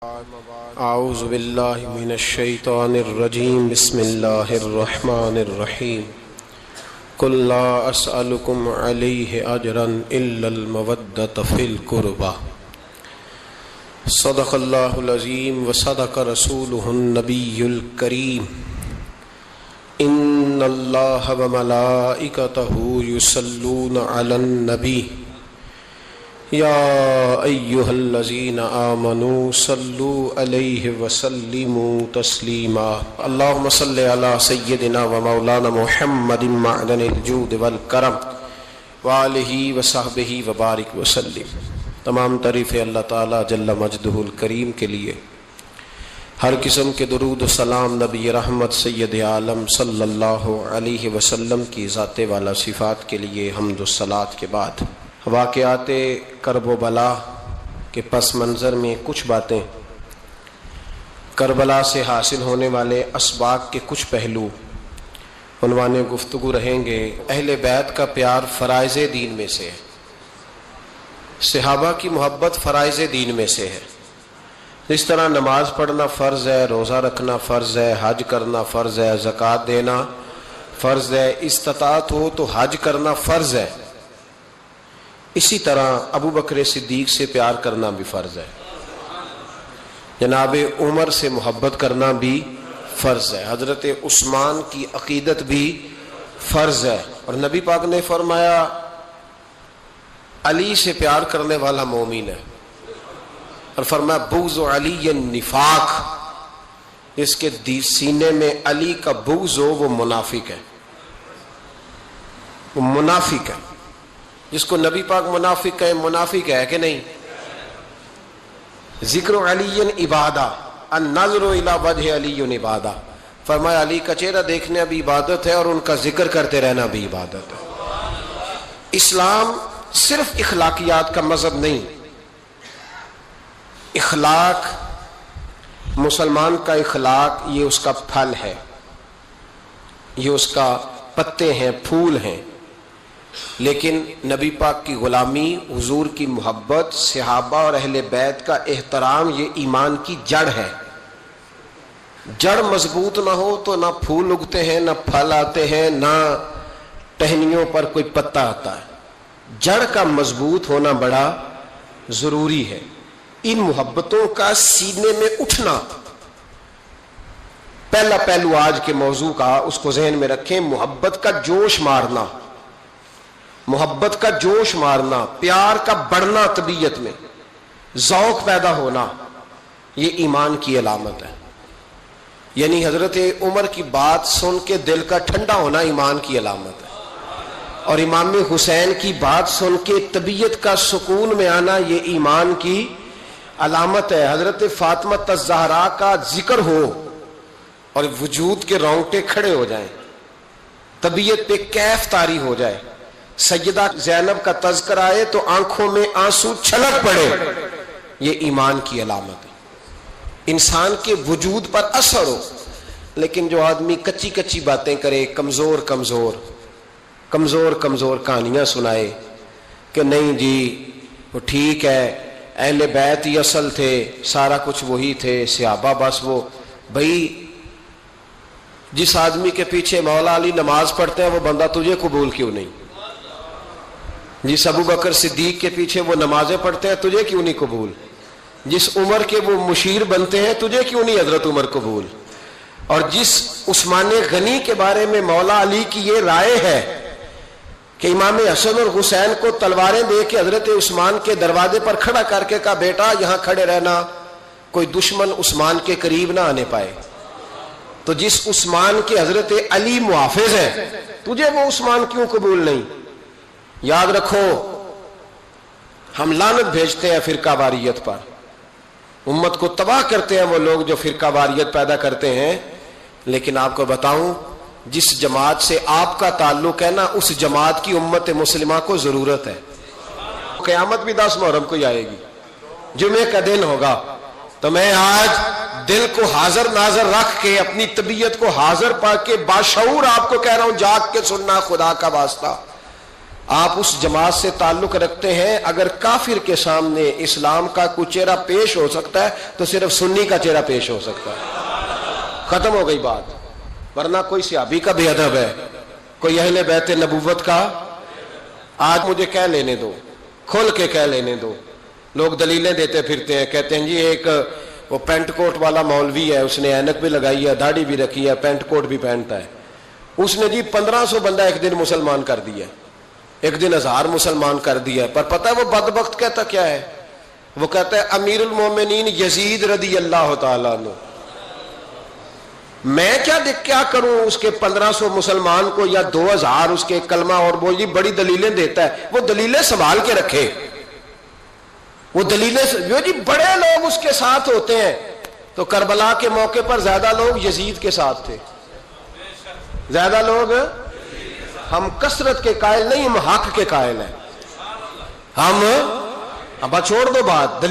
اعوذ باللہ من الشیطان الرجیم بسم اللہ الرحمن الرحیم قل لا اسألکم علیہ اجرا الا المودۃ فی القربى صدق اللہ العظیم وصدق رسولہ النبی الکریم ان اللہ وملائکتہ یصلون علی النبی یا ایہا الذین آمنوا صلوا علیہ وسلموا تسلیما اللہم صل علی سیدنا و مولانا محمد معدن الجود والکرم وآلہ وصحبہ وبارک وسلم۔ تمام تعریفیں اللہ تعالیٰ جل مجدہ الکریم کے لیے، ہر قسم کے درود و سلام نبی رحمت سید عالم صلی اللہ علیہ وسلم کی ذات والا صفات کے لیے حمد و صلات کے بعد واقعات کرب و بلا کے پس منظر میں کچھ باتیں، کربلا سے حاصل ہونے والے اسباق کے کچھ پہلو عنوان گفتگو رہیں گے۔ اہل بیت کا پیار فرائض دین میں سے ہے، صحابہ کی محبت فرائض دین میں سے ہے۔ جس طرح نماز پڑھنا فرض ہے، روزہ رکھنا فرض ہے، حج کرنا فرض ہے، زکوٰۃ دینا فرض ہے، استطاعت ہو تو حج کرنا فرض ہے، اسی طرح ابو بکر صدیق سے پیار کرنا بھی فرض ہے، جناب عمر سے محبت کرنا بھی فرض ہے، حضرت عثمان کی عقیدت بھی فرض ہے۔ اور نبی پاک نے فرمایا علی سے پیار کرنے والا مومن ہے، اور فرمایا بغض علی نفاق، اس کے سینے میں علی کا بغض ہو وہ منافق ہے، وہ منافق ہے۔ جس کو نبی پاک منافق کہے، منافق ہے کہ نہیں؟ ذکر علی عبادہ، النظر الی وجہ علی عبادہ، فرمایا علی کا چہرہ دیکھنا بھی عبادت ہے اور ان کا ذکر کرتے رہنا بھی عبادت ہے۔ اسلام صرف اخلاقیات کا مذہب نہیں، اخلاق، مسلمان کا اخلاق یہ اس کا پھل ہے، یہ اس کا پتے ہیں، پھول ہیں، لیکن نبی پاک کی غلامی، حضور کی محبت، صحابہ اور اہل بیت کا احترام یہ ایمان کی جڑ ہے۔ جڑ مضبوط نہ ہو تو نہ پھول اگتے ہیں، نہ پھل آتے ہیں، نہ ٹہنیوں پر کوئی پتا آتا ہے۔ جڑ کا مضبوط ہونا بڑا ضروری ہے۔ ان محبتوں کا سینے میں اٹھنا، پہلا پہلو آج کے موضوع کا اس کو ذہن میں رکھیں، محبت کا جوش مارنا، محبت کا جوش مارنا، پیار کا بڑھنا، طبیعت میں ذوق پیدا ہونا، یہ ایمان کی علامت ہے۔ یعنی حضرت عمر کی بات سن کے دل کا ٹھنڈا ہونا ایمان کی علامت ہے، اور امام حسین کی بات سن کے طبیعت کا سکون میں آنا یہ ایمان کی علامت ہے۔ حضرت فاطمہ الزہرا کا ذکر ہو اور وجود کے رونگٹے کھڑے ہو جائیں، طبیعت پہ کیف طاری ہو جائے، سیدہ زینب کا تذکر آئے تو آنکھوں میں آنسو چھلک پڑے، یہ ایمان کی علامت ہے۔ انسان کے وجود پر اثر ہو، لیکن جو آدمی کچی کچی باتیں کرے، کمزور کمزور کہانیاں سنائے کہ نہیں جی وہ ٹھیک ہے، اہل بیت ہی اصل تھے، سارا کچھ وہی تھے، صحابہ بس وہ، بھائی جس آدمی کے پیچھے مولا علی نماز پڑھتے ہیں وہ بندہ تجھے قبول کیوں نہیں؟ جس ابو بکر صدیق کے پیچھے وہ نمازیں پڑھتے ہیں تجھے کیوں نہیں قبول؟ جس عمر کے وہ مشیر بنتے ہیں تجھے کیوں نہیں حضرت عمر قبول؟ اور جس عثمان غنی کے بارے میں مولا علی کی یہ رائے ہے کہ امام حسن اور حسین کو تلواریں دے کے حضرت عثمان کے دروازے پر کھڑا کر کے کہا بیٹا یہاں کھڑے رہنا، کوئی دشمن عثمان کے قریب نہ آنے پائے، تو جس عثمان کے حضرت علی محافظ ہیں تجھے وہ عثمان کیوں قبول نہیں؟ یاد رکھو، ہم لعنت بھیجتے ہیں فرقہ واریت پر، امت کو تباہ کرتے ہیں وہ لوگ جو فرقہ واریت پیدا کرتے ہیں، لیکن آپ کو بتاؤں جس جماعت سے آپ کا تعلق ہے نا، اس جماعت کی امت مسلمہ کو ضرورت ہے۔ قیامت بھی 10 محرم کو ہی آئے گی، جمعے کا دن ہوگا، تو میں آج دل کو حاضر ناظر رکھ کے، اپنی طبیعت کو حاضر پا کے باشعور آپ کو کہہ رہا ہوں، جاگ کے سننا خدا کا واسطہ، آپ اس جماعت سے تعلق رکھتے ہیں، اگر کافر کے سامنے اسلام کا کوئی چہرہ پیش ہو سکتا ہے تو صرف سنی کا چہرہ پیش ہو سکتا ہے، ختم ہو گئی بات. ورنہ کوئی صحابی کا بے ادب ہے، کوئی اہل بیت نبوت کا. آج مجھے کہہ لینے دو، کھول کے کہہ لینے دو. لوگ دلیلیں دیتے پھرتے ہیں، کہتے ہیں جی ایک وہ پینٹ کوٹ والا مولوی ہے، اس نے اینک بھی لگائی ہے، داڑھی بھی رکھی ہے، پینٹ کوٹ بھی پہنتا ہے، اس نے جی 1500 بندہ ایک دن مسلمان کر دیا، ایک دن 1000 مسلمان کر دیا. پر پتہ ہے وہ بدبخت کہتا کیا ہے؟ وہ کہتا ہے امیر المومنین یزید رضی اللہ تعالیٰ عنہ. میں کیا کروں اس کے 1500 مسلمان کو یا 2000 اس کے کلمہ اور وہ جی بڑی دلیلیں دیتا ہے. وہ دلیلیں سنبھال کے رکھے، وہ دلیلیں جو جی بڑے لوگ اس کے ساتھ ہوتے ہیں. تو کربلا کے موقع پر زیادہ لوگ یزید کے ساتھ تھے، زیادہ لوگ. ہم کثرت کے قائل نہیں، ہم حق کے قائل ہیں. ہم اب چھوڑ دو بات،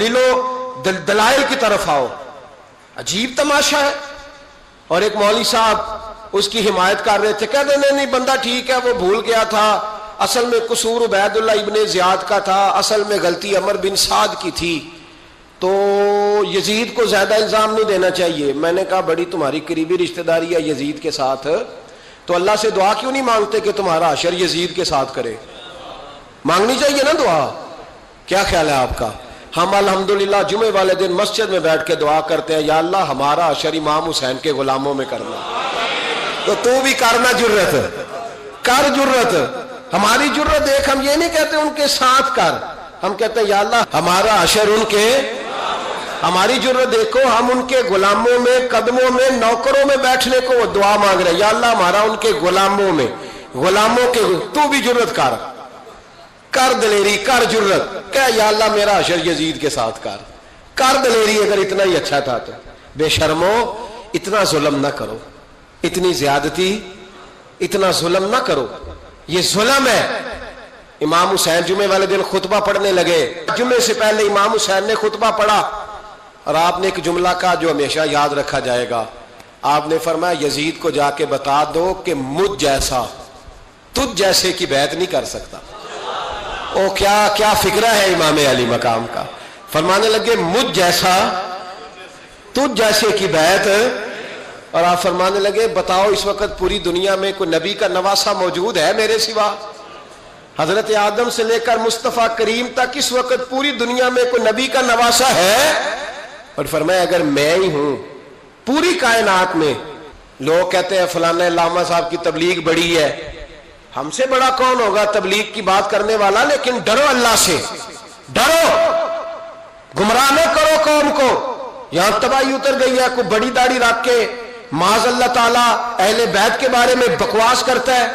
دلائل کی طرف آؤ. عجیب تماشا ہے. اور ایک مولوی صاحب اس کی حمایت کر رہے تھے، کہتے نہیں بندہ ٹھیک ہے، وہ بھول گیا تھا، اصل میں قصور عبید اللہ ابن زیاد کا تھا، اصل میں غلطی عمر بن سعد کی تھی، تو یزید کو زیادہ الزام نہیں دینا چاہیے. میں نے کہا بڑی تمہاری قریبی رشتہ داری ہے یزید کے ساتھ، تو اللہ سے دعا کیوں نہیں مانگتے کہ تمہارا حشر یزید کے ساتھ کرے؟ مانگنی چاہیے نا دعا. کیا خیال ہے آپ کا؟ ہم الحمدللہ جمعے والے دن مسجد میں بیٹھ کے دعا کرتے ہیں، یا اللہ ہمارا حشر امام حسین کے غلاموں میں کرنا. تو بھی کرنا، جرت کر، جرت. ہماری جرت دیکھ، ہم یہ نہیں کہتے ان کے ساتھ کر، ہم کہتے ہیں یا اللہ ہمارا حشر ان کے. ہماری جرت دیکھو، ہم ان کے غلاموں میں، قدموں میں، نوکروں میں بیٹھنے کو دعا مانگ رہے ہیں، یا اللہ ہمارا ان کے غلاموں میں، غلاموں کے. تو بھی جرت کر دلیری، کر جرت، کہ یا اللہ میرا حشر یزید کے ساتھ کر دلیری. اگر اتنا ہی اچھا تھا تو بے شرمو اتنا ظلم نہ کرو، اتنی زیادتی، اتنا ظلم نہ کرو. یہ ظلم ہے. امام حسین جمعے والے دن خطبہ پڑھنے لگے، جمعے سے پہلے امام حسین نے خطبہ پڑھا اور آپ نے ایک جملہ کہا جو ہمیشہ یاد رکھا جائے گا. آپ نے فرمایا یزید کو جا کے بتا دو کہ مجھ جیسا تجھ جیسے کی بیعت نہیں کر سکتا. او کیا فکرہ ہے امام علی مقام کا. فرمانے لگے مجھ جیسا تجھ جیسے کی بیعت. اور آپ فرمانے لگے بتاؤ اس وقت پوری دنیا میں کوئی نبی کا نواسہ موجود ہے میرے سوا؟ حضرت آدم سے لے کر مصطفیٰ کریم تک اس وقت پوری دنیا میں کوئی نبی کا نواسہ ہے؟ اور فرمایا اگر میں ہی ہوں پوری کائنات میں. لوگ کہتے ہیں فلانا علامہ صاحب کی تبلیغ بڑی ہے. ہم سے بڑا کون ہوگا تبلیغ کی بات کرنے والا؟ لیکن ڈرو اللہ سے، ڈرو، گمراہ نہ کرو قوم کو. یہاں تباہی اتر گئی ہے. کوئی بڑی داڑھی رکھ کے معاذ اللہ تعالیٰ اہل بیت کے بارے میں بکواس کرتا ہے،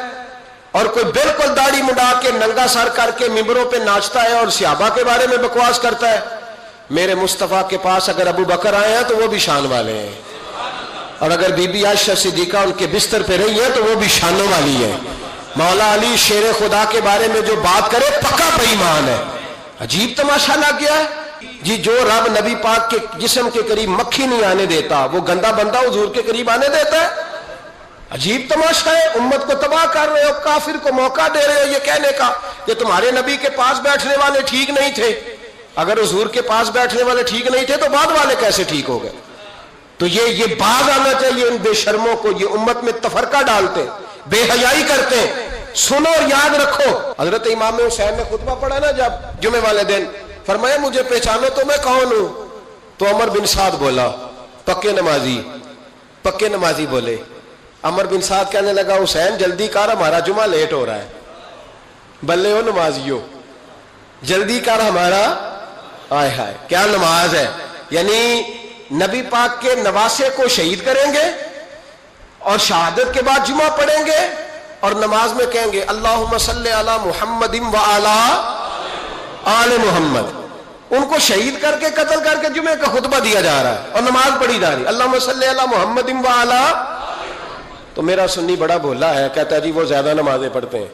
اور کوئی بالکل داڑھی مڈا کے ننگا سر کر کے ممبروں پہ ناچتا ہے اور صحابہ کے بارے میں بکواس کرتا ہے. میرے مصطفیٰ کے پاس اگر ابو بکر آئے ہیں تو وہ بھی شان والے ہیں، اور اگر بی بی عائشہ صدیقہ ان کے بستر پہ رہی ہے تو وہ بھی شانوں والی ہے. مولا علی شیر خدا کے بارے میں جو بات کرے پکا بے ایمان ہے. عجیب تماشا لگ گیا ہے جی. جو رب نبی پاک کے جسم کے قریب مکھی نہیں آنے دیتا، وہ گندا بندہ حضور کے قریب آنے دیتا ہے؟ عجیب تماشا ہے. امت کو تباہ کر رہے ہو، کافر کو موقع دے رہے ہو یہ کہنے کا کہ تمہارے نبی کے پاس بیٹھنے والے ٹھیک نہیں تھے. اگر حضور کے پاس بیٹھنے والے ٹھیک نہیں تھے تو بعد والے کیسے ٹھیک ہو گئے؟ تو یہ باز آنا چاہیے ان بے شرموں کو. یہ امت میں تفرقہ ڈالتے، بے حیائی کرتے. سنو اور یاد رکھو، حضرت امام حسین نے خطبہ پڑھا نا جب جمعے والے دن، فرمایا مجھے پہچانو تو میں کون ہوں؟ تو عمر بن سعد بولا، پکے نمازی بولے. عمر بن سعد کہنے لگا حسین جلدی کر، ہمارا جمعہ لیٹ ہو رہا ہے. بلے ہو نمازیو، جلدی کر ہمارا. آئے ہائے کیا نماز ہے. یعنی نبی پاک کے نواسے کو شہید کریں گے اور شہادت کے بعد جمعہ پڑھیں گے اور نماز میں کہیں گے اللہم صلی علی محمد و علی آل محمد. ان کو شہید کر کے قتل کر کے جمعے کا خطبہ دیا جا رہا ہے اور نماز پڑھی جا رہی اللہم صلی علی محمد و علی. تو میرا سنی بڑا بھولا ہے، کہتا ہے جی وہ زیادہ نمازیں پڑھتے ہیں.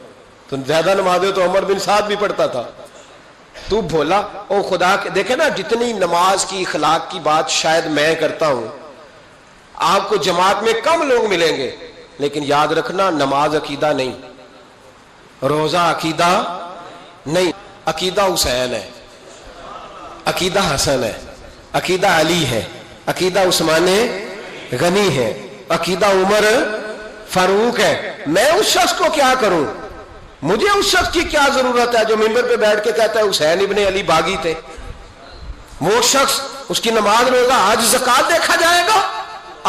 تو زیادہ نمازیں تو عمر بن سعد بھی پڑھتا تھا. تو بھولا. او خدا کے دیکھیں نا، جتنی نماز کی اخلاق کی بات شاید میں کرتا ہوں، آپ کو جماعت میں کم لوگ ملیں گے، لیکن یاد رکھنا نماز عقیدہ نہیں. روزہ عقیدہ نہیں، عقیدہ حسین ہے، عقیدہ حسن ہے، عقیدہ علی ہے، عقیدہ عثمان غنی ہے، عقیدہ عمر فاروق ہے۔ میں اس شخص کو کیا کروں؟ مجھے اس شخص کی کیا ضرورت ہے جو ممبر پہ بیٹھ کے کہتا ہے حسین ابن علی باغی تھے؟ وہ شخص، اس کی نماز روزہ حج زکات دیکھا جائے گا؟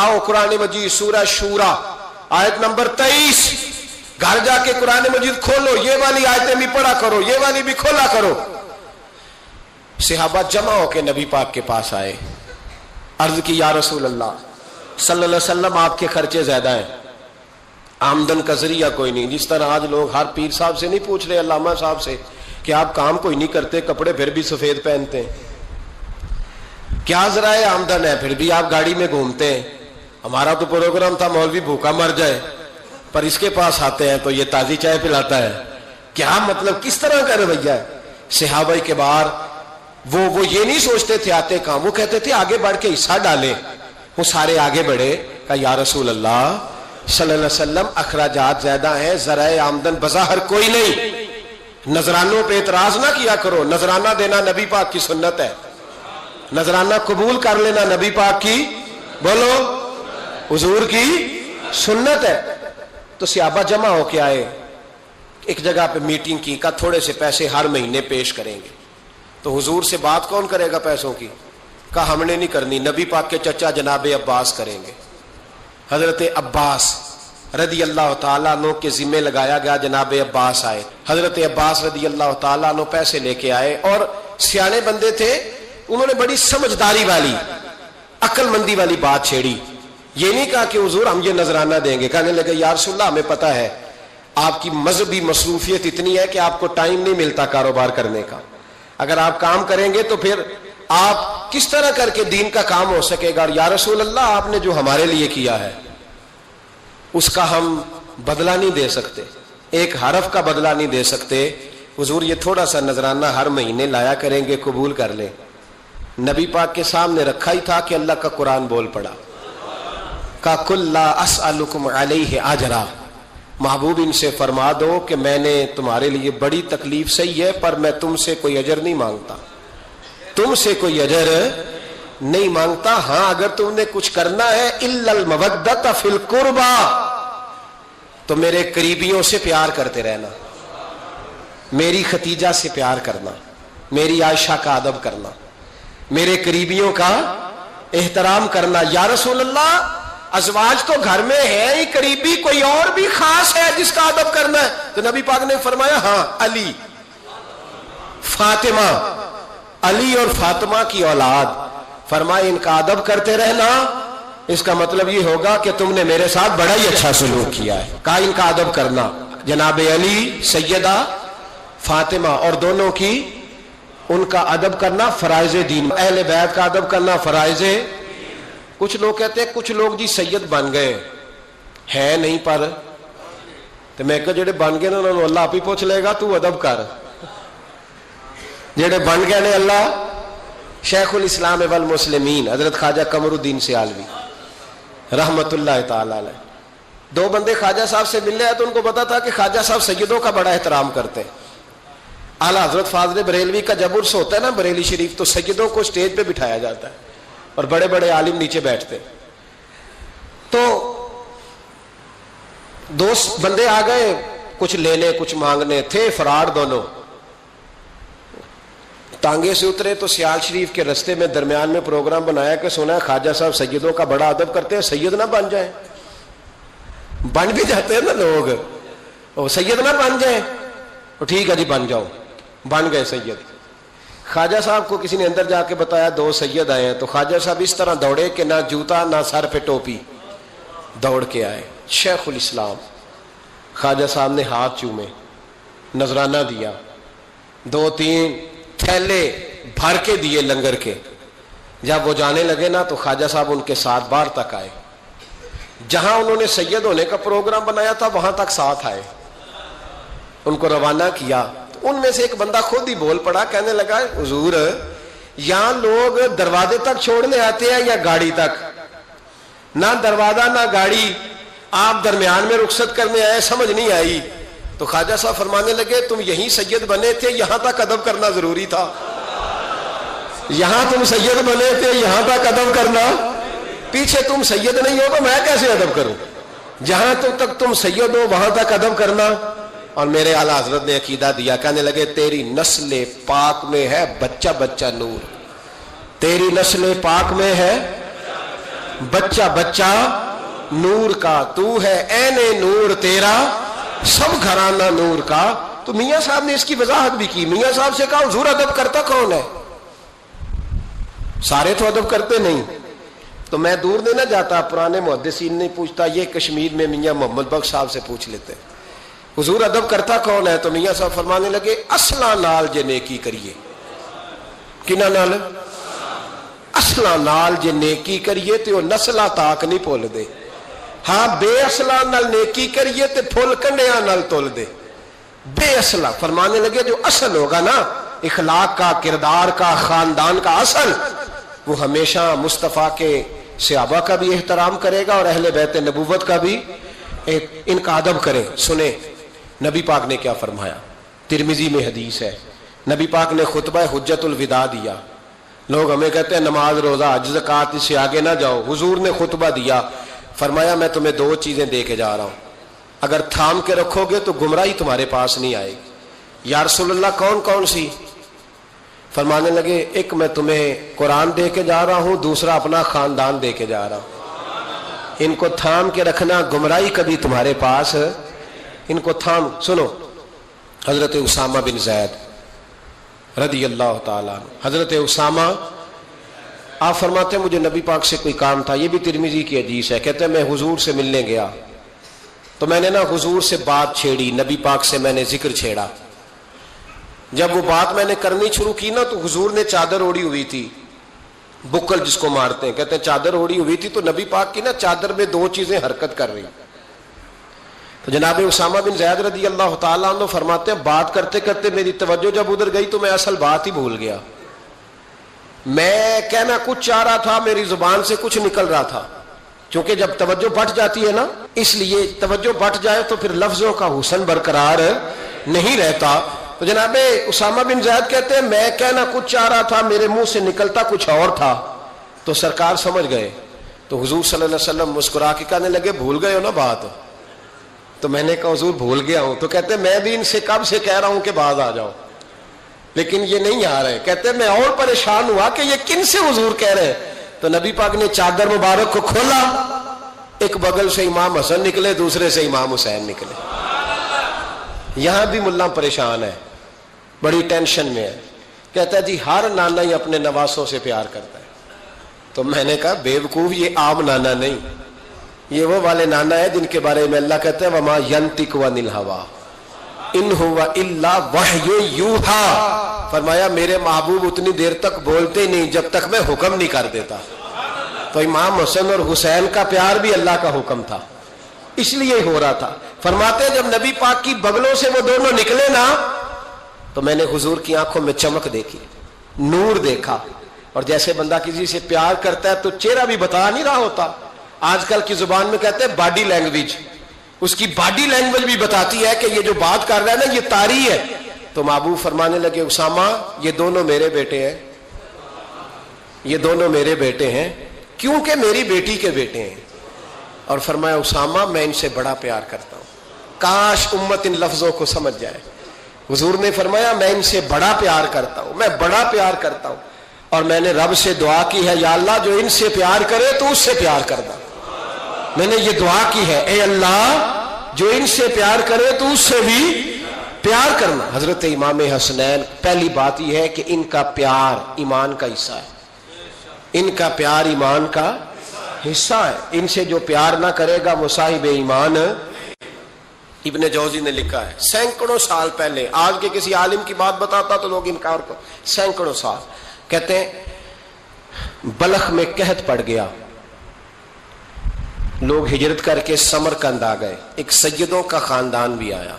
آؤ قرآن مجید سورہ شورا آیت نمبر 23، گھر جا کے قرآن مجید کھولو، یہ والی آیتیں بھی پڑھا کرو، یہ والی بھی کھولا کرو۔ صحابہ جمع ہو کے نبی پاک کے پاس آئے، عرض کی یا رسول اللہ صلی اللہ علیہ وسلم آپ کے خرچے زیادہ ہیں، آمدن کا ذریعہ کوئی نہیں۔ جس طرح آج لوگ ہر پیر صاحب سے نہیں پوچھ رہے، علامہ صاحب سے، کہ آپ کام کوئی نہیں کرتے، کپڑے پھر بھی سفید پہنتے ہیں، کیا ذرائع آمدن ہے، پھر بھی آپ گاڑی میں گھومتے ہیں۔ ہمارا تو پروگرام تھا مولوی بھوکا مر جائے، پر اس کے پاس آتے ہیں تو یہ تازی چائے پلاتا ہے، کیا مطلب، کس طرح کا رویہ ہے؟ صحابہ کے بار وہ یہ نہیں سوچتے تھے آتے کام، وہ کہتے تھے آگے بڑھ کے حصہ ڈالیں۔ وہ سارے آگے بڑھے، کہا یا رسول اللہ صلی اللہ علیہ وسلم اخراجات زیادہ ہیں، ذرائع آمدن بظاہر کوئی نہیں، نذرانوں پہ اعتراض نہ کیا کرو، نذرانہ دینا نبی پاک کی سنت ہے، نذرانہ قبول کر لینا نبی پاک کی، بولو، حضور کی سنت ہے۔ تو صحابہ جمع ہو کے آئے، ایک جگہ پہ میٹنگ کی، کہا تھوڑے سے پیسے ہر مہینے پیش کریں گے۔ تو حضور سے بات کون کرے گا پیسوں کی؟ کہا ہم نے نہیں کرنی، نبی پاک کے چچا جناب عباس کریں گے۔ حضرت عباس رضی اللہ تعالیٰ عنہ کے ذمے لگایا گیا، جناب عباس آئے، حضرت عباس رضی اللہ تعالیٰ عنہ پیسے لے کے آئے، اور سیانے بندے تھے، انہوں نے بڑی سمجھداری والی، عقل مندی والی بات چھیڑی۔ یہ نہیں کہا کہ حضور ہم یہ نذرانہ دیں گے، کہنے لگے یا رسول اللہ ہمیں پتہ ہے آپ کی مذہبی مصروفیت اتنی ہے کہ آپ کو ٹائم نہیں ملتا کاروبار کرنے کا، اگر آپ کام کریں گے تو پھر آپ کس طرح کر کے دین کا کام ہو سکے گا، اور یا رسول اللہ آپ نے جو ہمارے لیے کیا ہے اس کا ہم بدلہ نہیں دے سکتے، ایک حرف کا بدلہ نہیں دے سکتے، حضور یہ تھوڑا سا نذرانہ ہر مہینے لایا کریں گے، قبول کر لیں۔ نبی پاک کے سامنے رکھا ہی تھا کہ اللہ کا قرآن بول پڑا، کا کل لا اسألکم علیہ اجرا، محبوب ان سے فرما دو کہ میں نے تمہارے لیے بڑی تکلیف سہی ہے، پر میں تم سے کوئی اجر نہیں مانگتا، تم سے کوئی اجر نہیں مانگتا، ہاں اگر تم نے کچھ کرنا ہے الا المودۃ فی القربى، تو میرے قریبیوں سے پیار کرتے رہنا، میری ختیجہ سے پیار کرنا، میری عائشہ کا ادب کرنا، میرے قریبیوں کا احترام کرنا۔ یا رسول اللہ ازواج تو گھر میں ہے ہی، قریبی کوئی اور بھی خاص ہے جس کا ادب کرنا ہے؟ تو نبی پاک نے فرمایا ہاں، علی، فاطمہ، علی اور فاطمہ کی اولاد، فرمایا ان کا ادب کرتے رہنا، اس کا مطلب یہ ہوگا کہ تم نے میرے ساتھ بڑا ہی اچھا سلوک کیا ہے۔ کہا ان کا ادب کرنا، جناب علی، سیدہ فاطمہ، اور دونوں کی ان کا ادب کرنا فرائض دین، اہل بیت کا ادب کرنا فرائض۔ کچھ لوگ کہتے ہیں کچھ لوگ جی سید بن گئے ہے نہیں، پر تو میں کہ جڑے بن گئے نا انہوں نے اللہ آپ ہی پوچھ لے گا، تو ادب کر، جڑے بن گئے نے اللہ۔ شیخ الاسلام والمسلمین حضرت خواجہ قمر الدین سیالوی رحمت اللہ تعالی علیہ، دو بندے خواجہ صاحب سے ملنے آئے تو ان کو پتا تھا کہ خواجہ صاحب سیدوں کا بڑا احترام کرتے ہیں۔ اعلیٰ حضرت فاضل بریلوی کا جب عرس ہوتا ہے نا بریلی شریف، تو سیدوں کو اسٹیج پہ بٹھایا جاتا ہے اور بڑے بڑے عالم نیچے بیٹھتے۔ تو دوست بندے آ گئے، کچھ لینے کچھ مانگنے، تھے فرار دونوں، ٹانگے سے اترے تو سیال شریف کے رستے میں درمیان میں پروگرام بنایا کہ سنا ہے خواجہ صاحب سیدوں کا بڑا ادب کرتے ہیں، سید نہ بن جائیں، بن بھی جاتے ہیں نا لوگ، وہ سید نہ بن جائیں، ٹھیک ہے جی بن جاؤ، بن گئے سید۔ خواجہ صاحب کو کسی نے اندر جا کے بتایا دو سید آئے ہیں، تو خواجہ صاحب اس طرح دوڑے کہ نہ جوتا نہ سر پہ ٹوپی، دوڑ کے آئے۔ شیخ الاسلام خواجہ صاحب نے ہاتھ چومے، نذرانہ دیا، 2-3 تھیلے بھر کے دیے لنگر کے۔ جب وہ جانے لگے نا تو خواجہ صاحب ان کے ساتھ باہر تک آئے، جہاں انہوں نے سید ہونے کا پروگرام بنایا تھا وہاں تک ساتھ آئے، ان کو روانہ کیا۔ تو ان میں سے ایک بندہ خود ہی بول پڑا، کہنے لگا حضور یہاں لوگ دروازے تک چھوڑنے آتے ہیں یا گاڑی تک؟ نہ دروازہ نہ گاڑی، آپ درمیان میں رخصت کرنے آئے، سمجھ نہیں آئی۔ تو خواجہ صاحب فرمانے لگے تم یہیں سید بنے تھے، یہاں تک ادب کرنا ضروری تھا، یہاں تم سید بنے تھے، یہاں تک ادب کرنا، پیچھے تم سید نہیں ہو تو میں کیسے ادب کروں؟ جہاں تک تم سید ہو وہاں تک ادب کرنا۔ اور میرے اعلیٰ حضرت نے عقیدہ دیا، کہنے لگے تیری نسل پاک میں ہے بچہ بچہ نور، تیری نسل پاک میں ہے بچہ بچہ نور کا، تو ہے عین نور تیرا سب گھرانہ نور کا۔ تو میاں صاحب نے اس کی وضاحت بھی کی، میاں صاحب سے کہا حضور ادب کرتا کون ہے؟ سارے تو ادب کرتے نہیں۔ تو میں دور نہیں نہ جاتا، پرانے محدثین نہیں پوچھتا، یہ کشمیر میں میاں محمد بخش صاحب سے پوچھ لیتے حضور ادب کرتا کون ہے؟ تو میاں صاحب فرمانے لگے اصلا نال جے نیکی کریے، کنہ نال؟ اصلا نال جے نیکی کریے تو وہ نسلہ تاک نہیں پھول دے، ہاں بے اصلا نال نیکی کریے تو پھول کنڈیاں نال تول دے۔ بے اصلا فرمانے لگے جو اصل ہوگا نا اخلاق کا، کردار کا، خاندان کا اصل، وہ ہمیشہ مصطفیٰ کے صحابہ کا بھی احترام کرے گا اور اہل بیت نبوت کا بھی ان کا ادب کرے۔ سنیں نبی پاک نے کیا فرمایا، ترمذی میں حدیث ہے، نبی پاک نے خطبہ حجت الوداع دیا۔ لوگ ہمیں کہتے ہیں نماز روزہ حج زکوٰۃ اس سے آگے نہ جاؤ، حضور نے خطبہ دیا، فرمایا میں تمہیں دو چیزیں دے کے جا رہا ہوں، اگر تھام کے رکھو گے تو گمراہی تمہارے پاس نہیں آئے گی۔ یا رسول اللہ کون کون سی؟ فرمانے لگے ایک میں تمہیں قرآن دے کے جا رہا ہوں، دوسرا اپنا خاندان دے کے جا رہا ہوں، ان کو تھام کے رکھنا، گمراہی کبھی تمہارے پاس، ان کو تھام۔ سنو حضرت اسامہ بن زید رضی اللہ تعالیٰ عنہ، حضرت اسامہ آپ فرماتے ہیں مجھے نبی پاک سے کوئی کام تھا، یہ بھی ترمذی کی حدیث ہے، کہتے ہیں میں حضور سے ملنے گیا تو میں نے نا حضور سے بات چھیڑی، نبی پاک سے میں نے ذکر چھیڑا، جب وہ بات میں نے کرنی شروع کی نا تو حضور نے چادر اوڑی ہوئی تھی، بکل جس کو مارتے ہیں، کہتے ہیں چادر اوڑی ہوئی تھی، تو نبی پاک کی نا چادر میں دو چیزیں حرکت کر رہی، تو جناب اسامہ بن زید رضی اللہ تعالیٰ عنہ فرماتے ہیں بات کرتے کرتے میری توجہ جب ادھر گئی تو میں اصل بات ہی بھول گیا، میں کہنا کچھ چاہ رہا تھا، میری زبان سے کچھ نکل رہا تھا، کیونکہ جب توجہ بٹ جاتی ہے نا، اس لیے توجہ بٹ جائے تو پھر لفظوں کا حسن برقرار نہیں رہتا۔ تو جناب اسامہ بن زید کہتے ہیں میں کہنا کچھ چاہ رہا تھا، میرے منہ سے نکلتا کچھ اور تھا، تو سرکار سمجھ گئے، تو حضور صلی اللہ علیہ وسلم مسکرا کے کہنے لگے بھول گئے ہو نا بات؟ تو میں نے کہا حضور بھول گیا ہوں، تو کہتے ہیں میں بھی ان سے کب سے کہہ رہا ہوں کہ باز آ جاؤ، لیکن یہ نہیں آ رہے، کہتے ہیں میں اور پریشان ہوا کہ یہ کن سے حضور کہہ رہے ہیں، تو نبی پاک نے چادر مبارک کو کھولا، ایک بغل سے امام حسن نکلے، دوسرے سے امام حسین نکلے، یہاں بھی ملا پریشان ہے، بڑی ٹینشن میں ہے، کہتا ہے جی ہر نانا ہی اپنے نواسوں سے پیار کرتا ہے، تو میں نے کہا بیوقوف یہ عام نانا نہیں، یہ وہ والے نانا ہے جن کے بارے میں اللہ کہتا ہے وما ینطق عن الہویٰ ان ہوا الا وحی یوحیٰ، فرمایا میرے محبوب اتنی دیر تک بولتے نہیں جب تک میں حکم نہیں کر دیتا، تو امام حسن اور حسین کا پیار بھی اللہ کا حکم تھا، اس لیے ہو رہا تھا۔ فرماتے ہیں جب نبی پاک کی بغلوں سے وہ دونوں نکلے نا تو میں نے حضور کی آنکھوں میں چمک دیکھی، نور دیکھا، اور جیسے بندہ کسی سے پیار کرتا ہے تو چہرہ بھی بتا نہیں رہا ہوتا، آج کل کی زبان میں کہتے ہیں باڈی لینگویج، اس کی باڈی لینگویج بھی بتاتی ہے کہ یہ جو بات کر رہا ہے نا یہ طاری ہے۔ تو محبوب فرمانے لگے اسامہ یہ دونوں میرے بیٹے ہیں، یہ دونوں میرے بیٹے ہیں کیونکہ میری بیٹی کے بیٹے ہیں، اور فرمایا اسامہ میں ان سے بڑا پیار کرتا ہوں، کاش امت ان لفظوں کو سمجھ جائے۔ حضور نے فرمایا میں ان سے بڑا پیار کرتا ہوں، میں بڑا پیار کرتا ہوں، اور میں نے رب سے دعا کی ہے یا اللہ جو ان سے پیار کرے تو اس سے پیار کرنا، میں نے یہ دعا کی ہے اے اللہ جو ان سے پیار کرے تو اس سے بھی پیار کرنا۔ حضرت امام حسنین پہلی بات یہ ہے کہ ان کا پیار ایمان کا حصہ ہے، ان کا پیار ایمان کا حصہ ہے، ان سے جو پیار نہ کرے گا وہ صاحب ایمان۔ ابن جوزی نے لکھا ہے سینکڑوں سال پہلے، آج کے کسی عالم کی بات بتاتا تو لوگ انکار کو، سینکڑوں سال، کہتے ہیں بلخ میں قحط پڑ گیا، لوگ ہجرت کر کے سمرقند آ گئے، ایک سیدوں کا خاندان بھی آیا،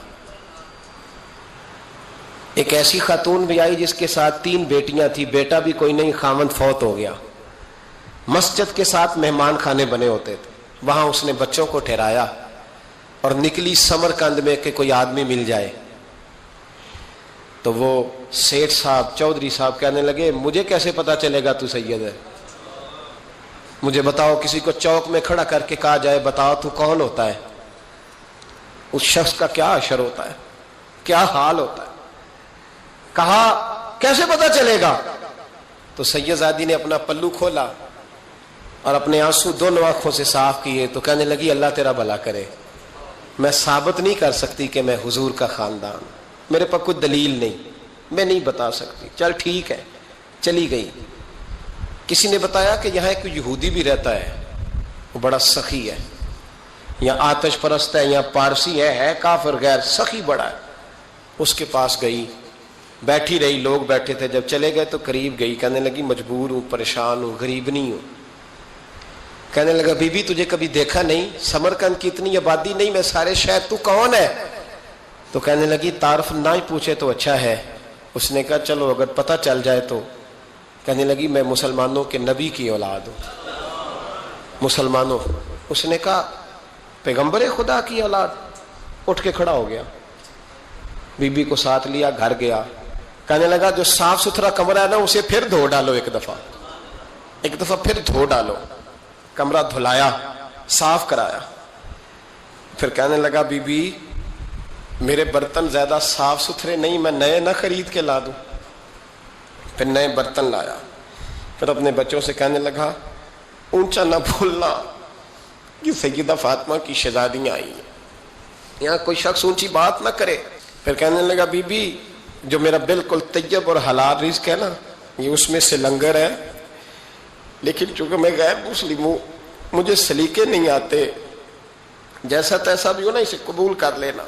ایک ایسی خاتون بھی آئی جس کے ساتھ 3 بیٹیاں تھی، بیٹا بھی کوئی نہیں، خاوند فوت ہو گیا، مسجد کے ساتھ مہمان خانے بنے ہوتے تھے، وہاں اس نے بچوں کو ٹھہرایا، اور نکلی سمرقند میں کہ کوئی آدمی مل جائے. تو وہ سیٹھ صاحب چودھری صاحب کہنے لگے مجھے کیسے پتا چلے گا تو سید ہے؟ مجھے بتاؤ. کسی کو چوک میں کھڑا کر کے کہا جائے بتاؤ تو کون ہوتا ہے؟ اس شخص کا کیا اشر ہوتا ہے, کیا حال ہوتا ہے؟ کہا کیسے پتا چلے گا؟ تو سید زادی نے اپنا پلو کھولا اور اپنے آنسو دونوں آنکھوں سے صاف کیے تو کہنے لگی اللہ تیرا بھلا کرے, میں ثابت نہیں کر سکتی کہ میں حضور کا خاندان, میرے پاس کوئی دلیل نہیں, میں نہیں بتا سکتی. چل ٹھیک ہے, چلی گئی. کسی نے بتایا کہ یہاں ایک یہودی بھی رہتا ہے, وہ بڑا سخی ہے, یا آتش پرست ہے, یا پارسی ہے کافر غیر, سخی بڑا ہے. اس کے پاس گئی, بیٹھی رہی, لوگ بیٹھے تھے. جب چلے گئے تو قریب گئی, کہنے لگی مجبور ہوں, پریشان ہوں, غریب نہیں ہوں. کہنے لگا بی بی تجھے کبھی دیکھا نہیں, سمرقند کی اتنی آبادی نہیں, میں سارے شہر, تو کون ہے؟ تو کہنے لگی تعارف نہ ہی پوچھے تو اچھا ہے. اس نے کہا چلو اگر پتہ چل جائے تو. کہنے لگی میں مسلمانوں کے نبی کی اولاد ہوں. مسلمانوں. اس نے کہا پیغمبر خدا کی اولاد. اٹھ کے کھڑا ہو گیا, بی بی کو ساتھ لیا, گھر گیا. کہنے لگا جو صاف ستھرا کمرہ ہے نا اسے پھر دھو ڈالو, ایک دفعہ پھر دھو ڈالو. کمرہ دھلایا, صاف کرایا. پھر کہنے لگا بی بی میرے برتن زیادہ صاف ستھرے نہیں, میں نئے نہ خرید کے لا دوں. پھر نئے برتن لایا. پھر اپنے بچوں سے کہنے لگا اونچا نہ بھولنا کہ سیدہ فاطمہ کی شہزادیاں آئی ہیں, یہاں کوئی شخص اونچی بات نہ کرے. پھر کہنے لگا بی بی جو میرا بالکل طیب اور حلال رزق ہے نا, یہ اس میں سے لنگر ہے, لیکن چونکہ میں غیر مسلم ہوں, مجھے سلیقے نہیں آتے, جیسا تیسا بھی ہو نا اسے قبول کر لینا.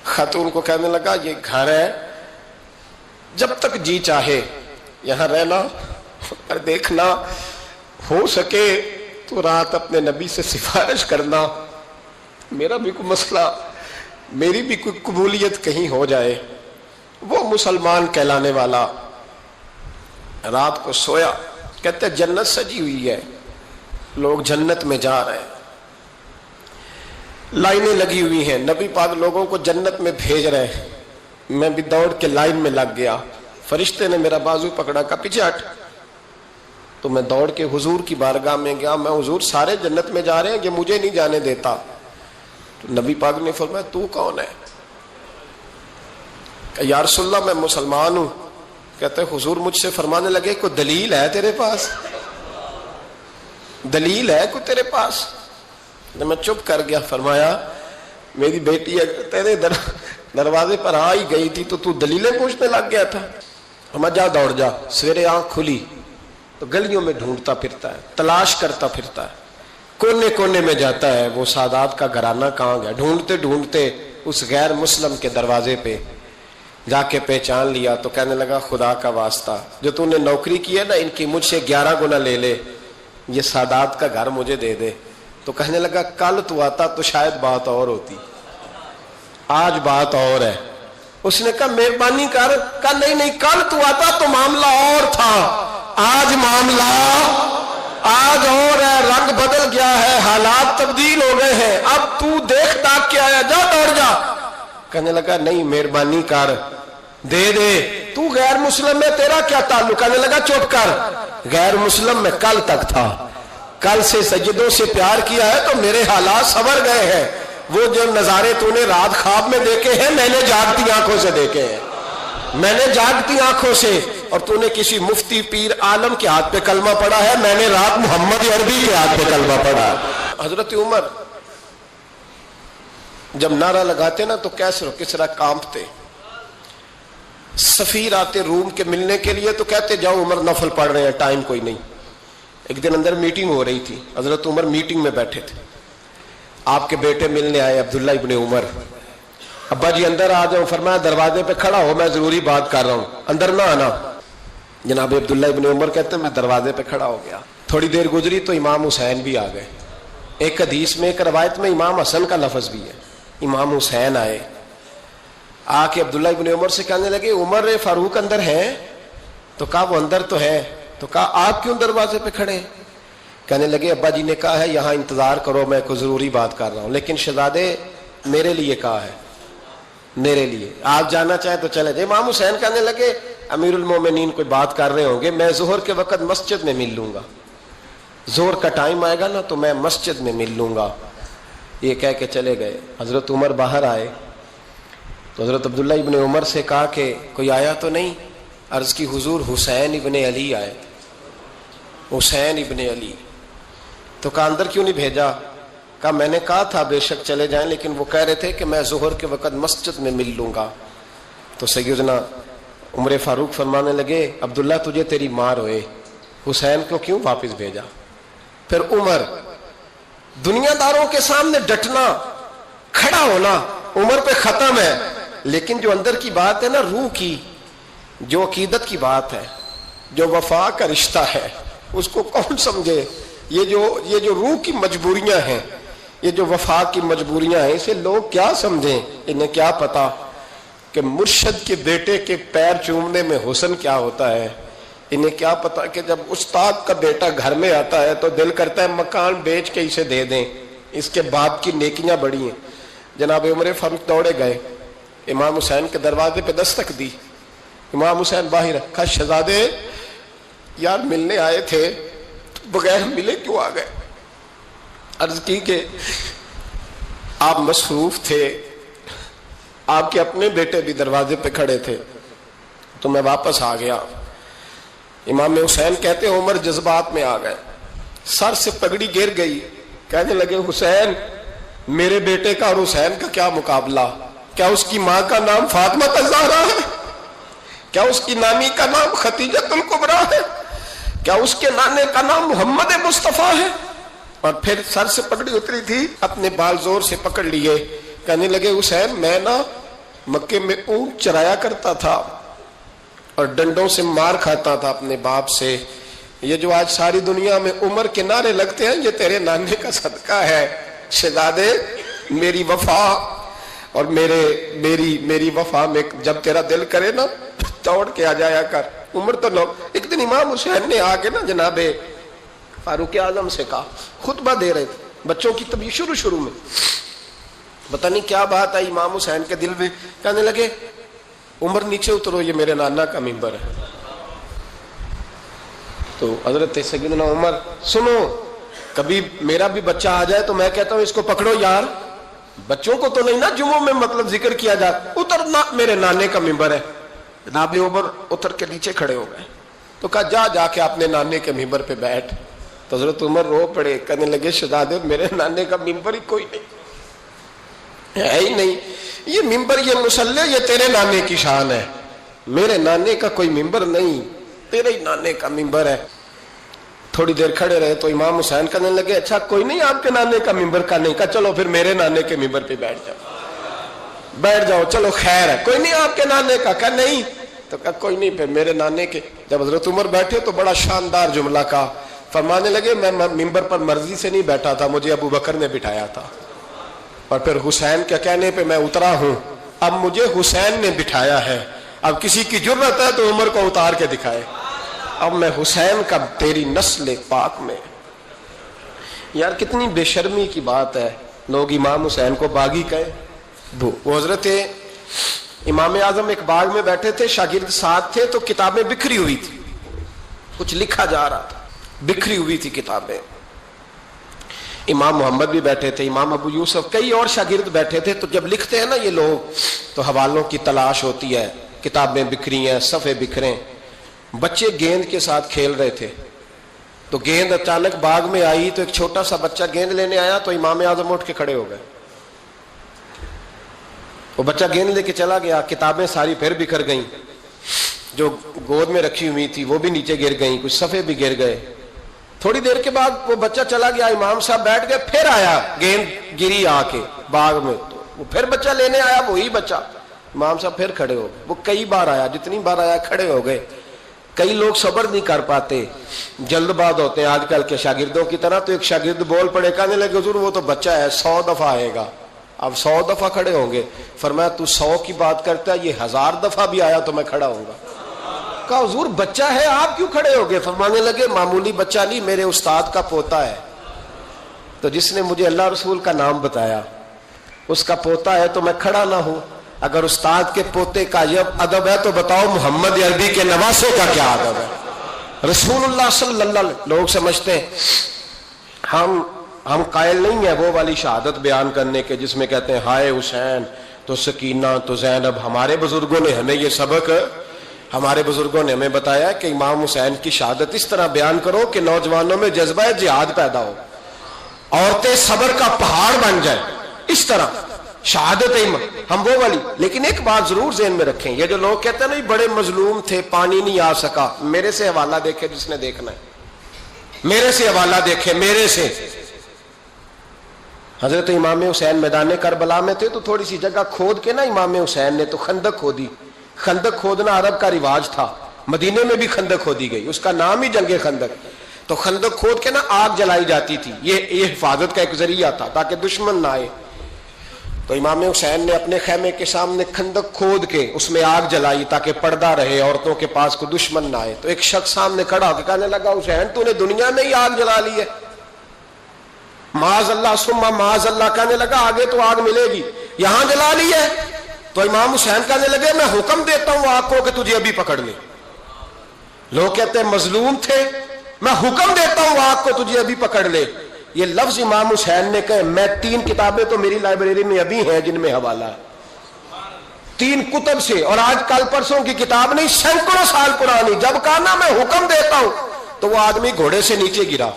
خاتون کو کہنے لگا یہ گھر ہے, جب تک جی چاہے یہاں رہنا, اور دیکھنا ہو سکے تو رات اپنے نبی سے سفارش کرنا, میرا بھی کوئی مسئلہ, میری بھی کوئی قبولیت کہیں ہو جائے. وہ مسلمان کہلانے والا رات کو سویا. کہتے جنت سجی ہوئی ہے, لوگ جنت میں جا رہے ہیں, لائنیں لگی ہوئی ہیں, نبی پاک لوگوں کو جنت میں بھیج رہے ہیں. میں بھی دوڑ کے لائن میں لگ گیا. فرشتے نے میرا بازو پکڑا, کا پیچھے ہٹ. تو میں دوڑ کے حضور کی بارگاہ میں گیا. میں حضور سارے جنت میں جا رہے ہیں, یہ مجھے نہیں جانے دیتا. تو نبی پاک نے فرمایا تو کون ہے؟ کہ یا رسول اللہ میں مسلمان ہوں. کہتے حضور مجھ سے فرمانے لگے کوئی دلیل ہے تیرے پاس؟ دلیل ہے کوئی تیرے پاس؟ میں چپ کر گیا. فرمایا میری بیٹی تیرے دروازے پر آ ہی گئی تھی تو دلیلیں پوچھنے لگ گیا تھا. ہم جا دوڑ جا. سویرے آنکھ کھلی تو گلیوں میں ڈھونڈتا پھرتا ہے, تلاش کرتا پھرتا ہے, کونے کونے میں جاتا ہے وہ سادات کا گھرانہ کہاں گیا. ڈھونڈتے ڈھونڈتے اس غیر مسلم کے دروازے پہ جا کے پہچان لیا. تو کہنے لگا خدا کا واسطہ جو تو نے نوکری کی ہے نا ان کی مجھ سے 11 گنا لے لے, یہ سادات کا گھر مجھے دے دے. تو کہنے لگا کل تو آتا تو شاید بات اور ہوتی, آج بات اور ہے. اس نے کہا مہربانی کر. کہا نہیں کل تو آتا تو معاملہ اور تھا, آج معاملہ آج اور ہے, رنگ بدل گیا ہے, حالات تبدیل ہو گئے ہیں, اب تو دیکھ تاک کے آیا, جا دوڑ جا. کہنے لگا نہیں مہربانی کر, دے دے. تو غیر مسلم میں تیرا کیا تعلق؟ کہنے لگا چپ کر, غیر مسلم میں کل تک تھا, کل سے سجدوں سے پیار کیا ہے تو میرے حالات سنور گئے ہیں. وہ جو نظارے تو نے رات خواب میں دیکھے ہیں میں نے جاگتی آنکھوں سے دیکھے ہیں, میں نے جاگتی آنکھوں سے. اور تو نے کسی مفتی پیر عالم کے ہاتھ پہ کلمہ پڑھا ہے, میں نے رات محمد عربی کے ہاتھ پہ کلمہ پڑھا. حضرت عمر جب نعرہ لگاتے نا تو کیسر و کسرا کانپتے. سفیر آتے روم کے ملنے کے لیے تو کہتے جاؤ عمر نفل پڑھ رہے ہیں, ٹائم کوئی نہیں. ایک دن اندر میٹنگ ہو رہی تھی, حضرت عمر میٹنگ میں بیٹھے تھے. آپ کے بیٹے ملنے آئے عبداللہ ابن عمر. ابا جی اندر آ جاؤ. فرمایا دروازے پہ کھڑا ہو, میں ضروری بات کر رہا ہوں, اندر نہ آنا. جناب عبداللہ ابن عمر کہتے ہیں میں دروازے پہ کھڑا ہو گیا. تھوڑی دیر گزری تو امام حسین بھی آ گئے. ایک حدیث میں ایک روایت میں امام حسن کا لفظ بھی ہے. امام حسین آئے, آ کے عبداللہ ابن عمر سے کہنے لگے عمر فاروق اندر ہیں؟ تو کہا وہ اندر تو ہے. تو کہا آپ کیوں دروازے پہ کھڑے ہیں؟ کہنے لگے ابا جی نے کہا ہے یہاں انتظار کرو، میں کوئی ضروری بات کر رہا ہوں، لیکن شہزادے میرے لیے کہا ہے، میرے لیے آپ جانا چاہیں تو چلے جائیں۔ امام حسین کہنے لگے امیر المومنین کوئی بات کر رہے ہوں گے، میں ظہر کے وقت مسجد میں مل لوں گا، ظہر کا ٹائم آئے گا نا تو میں مسجد میں مل لوں گا۔ یہ کہہ کے چلے گئے۔ حضرت عمر باہر آئے تو حضرت عبداللہ ابن عمر سے کہا کہ کوئی آیا تو نہیں؟ عرض کی حضور حسین ابن علی آئے، حسین ابن علی۔ تو کہا اندر کیوں نہیں بھیجا؟ کہا میں نے کہا تھا بے شک چلے جائیں، لیکن وہ کہہ رہے تھے کہ میں ظہر کے وقت مسجد میں مل لوں گا۔ تو سیدنا عمر فاروق فرمانے لگے عبداللہ تجھے تیری ماں روئے، حسین کو کیوں واپس بھیجا؟ پھر عمر دنیا داروں کے سامنے ڈٹنا، کھڑا ہونا عمر پہ ختم ہے، لیکن جو اندر کی بات ہے نا، روح کی، جو عقیدت کی بات ہے، جو وفا کا رشتہ ہے، اس کو کون سمجھے؟ یہ جو روح کی مجبوریاں ہیں، یہ جو وفا کی مجبوریاں ہیں، اسے لوگ کیا سمجھیں؟ انہیں کیا پتا کہ مرشد کے بیٹے کے پیر چومنے میں حسن کیا ہوتا ہے؟ انہیں کیا پتا کہ جب استاد کا بیٹا گھر میں آتا ہے تو دل کرتا ہے مکان بیچ کے اسے دے دیں، اس کے باپ کی نیکیاں بڑی ہیں۔ جناب عمر فاروق دوڑے گئے، امام حسین کے دروازے پہ دستک دی۔ امام حسین باہر رکھا، شہزادے یار ملنے آئے تھے، بغیر ملے کیوں آ گئے؟ عرض کی کہ آپ مصروف تھے، آپ کے اپنے بیٹے بھی دروازے پہ کھڑے تھے تو میں واپس آ گیا۔ امام حسین کہتے ہیں عمر جذبات میں آ گئے، سر سے پگڑی گر گئی، کہنے لگے حسین میرے بیٹے کا اور حسین کا کیا مقابلہ؟ کیا اس کی ماں کا نام فاطمہ الزہرا ہے؟ کیا اس کی نانی کا نام خدیجہ الکبریٰ ہے؟ کیا اس کے نانے کا نام محمد مصطفیٰ ہے؟ اور پھر سر سے پگڑی اتری تھی، اپنے بال زور سے پکڑ لیے، کہنے لگے حسین میں نا مکے میں اونٹ چرایا کرتا تھا اور ڈنڈوں سے مار کھاتا تھا اپنے باپ سے، یہ جو آج ساری دنیا میں عمر کے نعرے لگتے ہیں یہ تیرے نانے کا صدقہ ہے۔ شہزادے میری وفا اور میری وفا میں جب تیرا دل کرے نا دوڑ کے آ جایا کر۔ عمر تو لوگ ایک دن امام حسین نے آ کے نا جناب فاروق اعظم سے کہا، خطبہ دے رہے تھے بچوں کی تبھی شروع میں، پتہ نہیں کیا بات آئی امام حسین کے دل میں، کہنے لگے عمر نیچے اترو، یہ میرے نانا کا ممبر ہے۔ تو حضرت سیدنا عمر سنو، کبھی میرا بھی بچہ آ جائے تو میں کہتا ہوں اس کو پکڑو یار، بچوں کو تو نہیں نا جمعوں میں مطلب ذکر کیا جاتا، اترنا میرے نانے کا ممبر ہے۔ جناب عمر اتر کے نیچے کھڑے ہو گئے تو کہا جا کے اپنے نانے کے ممبر پہ بیٹھ۔ تو حضرت عمر رو پڑے، کہنے لگے شہزادے میرے نانے کا ممبر ہی کوئی نہیں ہے ہی نہیں، یہ ممبر یہ مصلی یہ تیرے نانے کی شان ہے، میرے نانے کا کوئی ممبر نہیں، تیرے ہی نانے کا ممبر ہے۔ تھوڑی دیر کھڑے رہے تو امام حسین کہنے لگے اچھا کوئی نہیں آپ کے نانے کا ممبر کا نہیں؟ کہا چلو پھر میرے نانے کے ممبر پہ بیٹھ جاؤ، چلو خیر ہے، کوئی نہیں آپ کے نانے کا؟ کہا نہیں۔ تو کہا کوئی نہیں پھر میرے نانے کے۔ جب حضرت عمر بیٹھے تو بڑا شاندار جملہ کہا، فرمانے لگے میں ممبر پر مرضی سے نہیں بیٹھا تھا، مجھے ابو بکر نے بٹھایا تھا، اور پھر حسین کے کہنے پہ میں اترا ہوں، اب مجھے حسین نے بٹھایا ہے، اب کسی کی جرت ہے تو عمر کو اتار کے دکھائے، اب میں حسین کا تیری نسل پاک میں۔ یار کتنی بے شرمی کی بات ہے، لوگ امام حسین کو باغی کہیں۔ وہ حضرت امام اعظم ایک باغ میں بیٹھے تھے، شاگرد ساتھ تھے، تو کتابیں بکھری ہوئی تھی، کچھ لکھا جا رہا تھا، بکھری ہوئی تھی کتابیں۔ امام محمد بھی بیٹھے تھے، امام ابو یوسف، کئی اور شاگرد بیٹھے تھے۔ تو جب لکھتے ہیں نا یہ لوگ تو حوالوں کی تلاش ہوتی ہے، کتابیں بکھری ہیں، صفحے بکھرے۔ بچے گیند کے ساتھ کھیل رہے تھے تو گیند اچانک باغ میں آئی تو ایک چھوٹا سا بچہ گیند لینے آیا تو امام اعظم اٹھ کے کھڑے ہو گئے۔ وہ بچہ گیند لے کے چلا گیا، کتابیں ساری پھر بکھر گئیں، جو گود میں رکھی ہوئی تھی وہ بھی نیچے گر گئیں، کچھ صفحے بھی گر گئے۔ تھوڑی دیر کے بعد وہ بچہ چلا گیا، امام صاحب بیٹھ گئے، پھر آیا، گیند گری آ کے باغ میں، تو وہ پھر بچہ لینے آیا، وہی بچہ، امام صاحب پھر کھڑے ہو گئے۔ وہ کئی بار آیا، جتنی بار آیا کھڑے ہو گئے۔ کئی لوگ صبر نہیں کر پاتے، جلد باز ہوتے ہیں آج کل کے شاگردوں کی طرح۔ تو ایک شاگرد بول پڑے، کہنے لگے حضور وہ تو بچہ ہے، 100 دفعہ آئے گا، اب 100 دفعہ کھڑے ہوں گے۔ فرمایا تو 100 کی بات کرتا ہے، یہ 1000 دفعہ بھی آیا تو میں کھڑا ہوں گا۔ کہا حضور بچہ ہے آپ کیوں کھڑے ہو گئے؟ فرمانے لگے معمولی بچہ نہیں، میرے استاد کا پوتا ہے۔ تو جس نے مجھے اللہ رسول کا نام بتایا اس کا پوتا ہے تو میں کھڑا نہ ہوں۔ اگر استاد کے پوتے کا یہ ادب ہے تو بتاؤ محمد عربی کے نواسے کا کیا ادب ہے؟ رسول اللہ صلی اللہ علیہ وسلم لوگ سمجھتے ہیں ہم قائل نہیں ہیں وہ والی شہادت بیان کرنے کے جس میں کہتے ہیں ہائے حسین تو سکینہ تو زینب۔ ہمارے بزرگوں نے ہمیں یہ سبق، ہمارے بزرگوں نے ہمیں بتایا کہ امام حسین کی شہادت اس طرح بیان کرو کہ نوجوانوں میں جذبہ جہاد پیدا ہو، عورتیں صبر کا پہاڑ بن جائیں، اس طرح شہادت ہم وہ والی۔ لیکن ایک بات ضرور ذہن میں رکھیں، یہ جو لوگ کہتے ہیں نا بڑے مظلوم تھے پانی نہیں آ سکا، میرے سے حوالہ دیکھے جس نے دیکھنا ہے، میرے سے حوالہ دیکھے، میرے سے۔ حضرت امام حسین میدان کربلا میں تھے تو تھوڑی سی جگہ کھود کے نا امام حسین نے تو خندق کھودی۔ خندق کھودنا عرب کا رواج تھا، مدینے میں بھی خندق کھودی گئی، اس کا نام ہی جنگ خندق۔ تو خندق کھود کے نا آگ جلائی جاتی تھی، یہ حفاظت کا ایک ذریعہ تھا تاکہ دشمن نہ آئے۔ تو امام حسین نے اپنے خیمے کے سامنے خندق کھود کے اس میں آگ جلائی تاکہ پردہ رہے، عورتوں کے پاس کوئی دشمن نہ آئے۔ تو ایک شخص سامنے کھڑا ہو کے کہنے لگا حسین تو نے دنیا میں ہی آگ جلا لی ہے؟ معاذ اللہ ثم معاذ اللہ، کہنے لگا آگے تو آگ ملے گی، یہاں جلا لی ہے؟ تو امام حسین کہنے لگے میں حکم دیتا ہوں آگ کو کہ تجھے ابھی پکڑ لے۔ لوگ کہتے ہیں مظلوم تھے، میں حکم دیتا ہوں آگ کو تجھے ابھی پکڑ لے۔ یہ لفظ امام حسین نے کہے، میں 3 کتابیں تو میری لائبریری میں ابھی ہیں جن میں حوالہ ہے، 3 کتب سے، اور آج کل پرسوں کی کتاب نہیں، سینکڑوں سال پرانی۔ جب کہا نا میں حکم دیتا ہوں تو وہ آدمی گھوڑے سے نیچے گرا،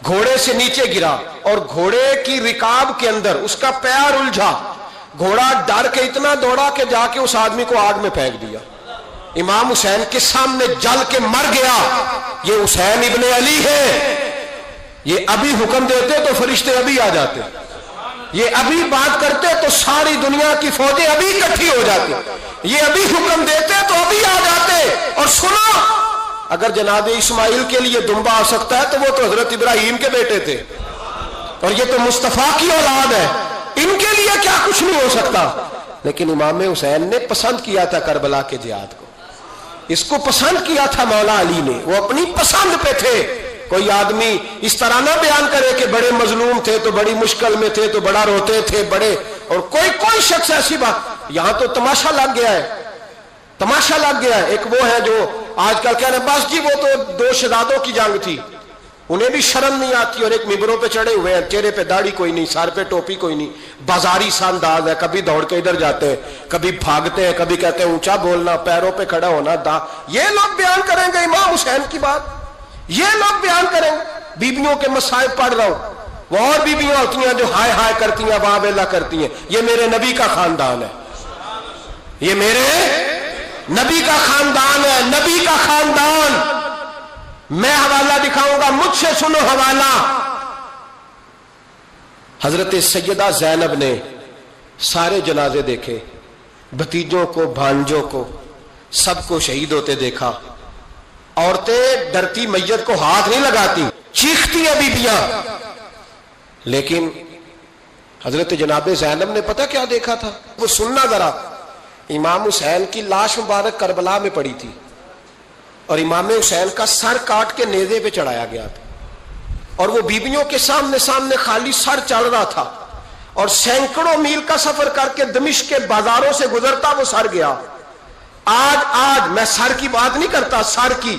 گھوڑے سے نیچے گرا، اور گھوڑے کی رکاب کے اندر اس کا پیر الجھا، گھوڑا ڈر کے اتنا دوڑا کہ جا کے اس آدمی کو آگ میں پھینک دیا۔ امام حسین کے سامنے جل کے مر گیا۔ یہ حسین ابن علی ہے، یہ ابھی حکم دیتے تو فرشتے ابھی آ جاتے، یہ ابھی بات کرتے تو ساری دنیا کی فوجیں ابھی اکٹھی ہو جاتی، یہ ابھی حکم دیتے تو ابھی آ جاتے۔ اور سنو، اگر جناب اسماعیل کے لیے دمبا آ سکتا ہے تو وہ تو حضرت ابراہیم کے بیٹے تھے، اور یہ تو مصطفیٰ کی اولاد ہے، ان کے لیے کیا کچھ نہیں ہو سکتا۔ لیکن امام حسین نے پسند کیا تھا کربلا کے جہاد کو، اس کو پسند کیا تھا مولا علی نے، وہ اپنی پسند پہ تھے۔ کوئی آدمی اس طرح نہ بیان کرے کہ بڑے مظلوم تھے تو بڑی مشکل میں تھے تو بڑا روتے تھے بڑے، اور کوئی شخص ایسی بات، یہاں تو تماشا لگ گیا ہے، تماشا لگ گیا ہے۔ ایک وہ ہے جو آج کل کہہ رہے بس جی وہ تو 2 شہزادوں کی جنگ تھی، انہیں بھی شرم نہیں آتی، اور ایک ممبروں پہ چڑھے ہوئے ہیں، چہرے پہ داڑھی کوئی نہیں، سر پہ ٹوپی کوئی نہیں، بازاری سا انداز ہے، کبھی دوڑ کے ادھر جاتے ہیں، کبھی بھاگتے ہیں، کبھی کہتے ہیں اونچا بولنا، پیروں پہ کھڑا ہونا، یہ لوگ بیان کریں گے امام حسین کی بات؟ یہ لوگ بیان کریں؟ بیبیوں کے مصائب پڑھ رہا ہوں، وہ اور بیبیاں ہوتی ہیں جو ہائے ہائے کرتی ہیں، واہ بیلا کرتی ہیں، یہ میرے نبی کا خاندان ہے، یہ میرے نبی کا خاندان ہے، نبی کا خاندان۔ میں حوالہ دکھاؤں گا، مجھ سے سنو حوالہ۔ حضرت سیدہ زینب نے سارے جنازے دیکھے، بھتیجوں کو، بھانجوں کو، سب کو شہید ہوتے دیکھا۔ عورتیں ڈرتی میت کو ہاتھ نہیں لگاتی، چیختی ہیں بیبیاں، لیکن حضرت جناب زینب نے پتہ کیا دیکھا تھا؟ وہ سننا ذرا۔ امام حسین کی لاش مبارک کربلا میں پڑی تھی، اور امام حسین کا سر کاٹ کے نیزے پہ چڑھایا گیا تھا، اور وہ بیبیوں کے سامنے خالی سر چڑھ رہا تھا، اور سینکڑوں میل کا سفر کر کے دمشق کے بازاروں سے گزرتا وہ سر گیا۔ آج میں سر کی بات نہیں کرتا، سر کی،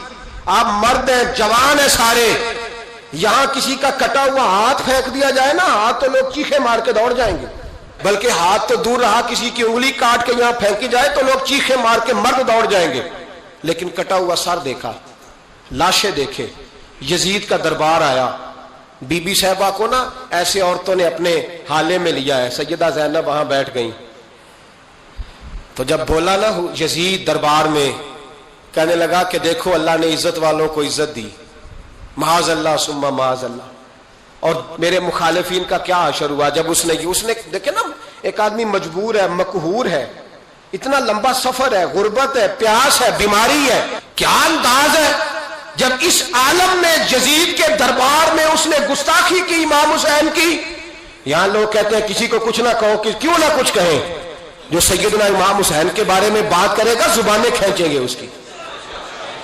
آپ مرد ہیں، جوان ہیں سارے، یہاں کسی کا کٹا ہوا ہاتھ پھینک دیا جائے نا، ہاتھ تو لوگ چیخے مار کے دوڑ جائیں گے، بلکہ ہاتھ تو دور رہا، کسی کی انگلی کاٹ کے یہاں پھینکی جائے تو لوگ چیخے مار کے مرد دوڑ جائیں گے۔ لیکن کٹا ہوا سر دیکھا، لاشیں دیکھے، یزید کا دربار آیا، بی بی صاحبہ کو نا ایسے عورتوں نے اپنے حالے میں لیا ہے، سیدہ زینب وہاں بیٹھ گئیں، تو جب بولا نا یزید دربار میں، کہنے لگا کہ دیکھو اللہ نے عزت والوں کو عزت دی، معاذ اللہ ثم معاذ اللہ، اور میرے مخالفین کا کیا حشر ہوا جب اس نے دیکھے نا، ایک آدمی مجبور ہے، مقہور ہے، اتنا لمبا سفر ہے، غربت ہے، پیاس ہے، بیماری ہے، کیا انداز ہے جب اس عالم میں یزید کے دربار میں اس نے گستاخی کی امام حسین کی۔ یہاں لوگ کہتے ہیں کسی کو کچھ نہ کہو، کیوں نہ کچھ کہیں، جو سیدنا امام حسین کے بارے میں بات کرے گا زبانیں کھینچیں گے اس کی،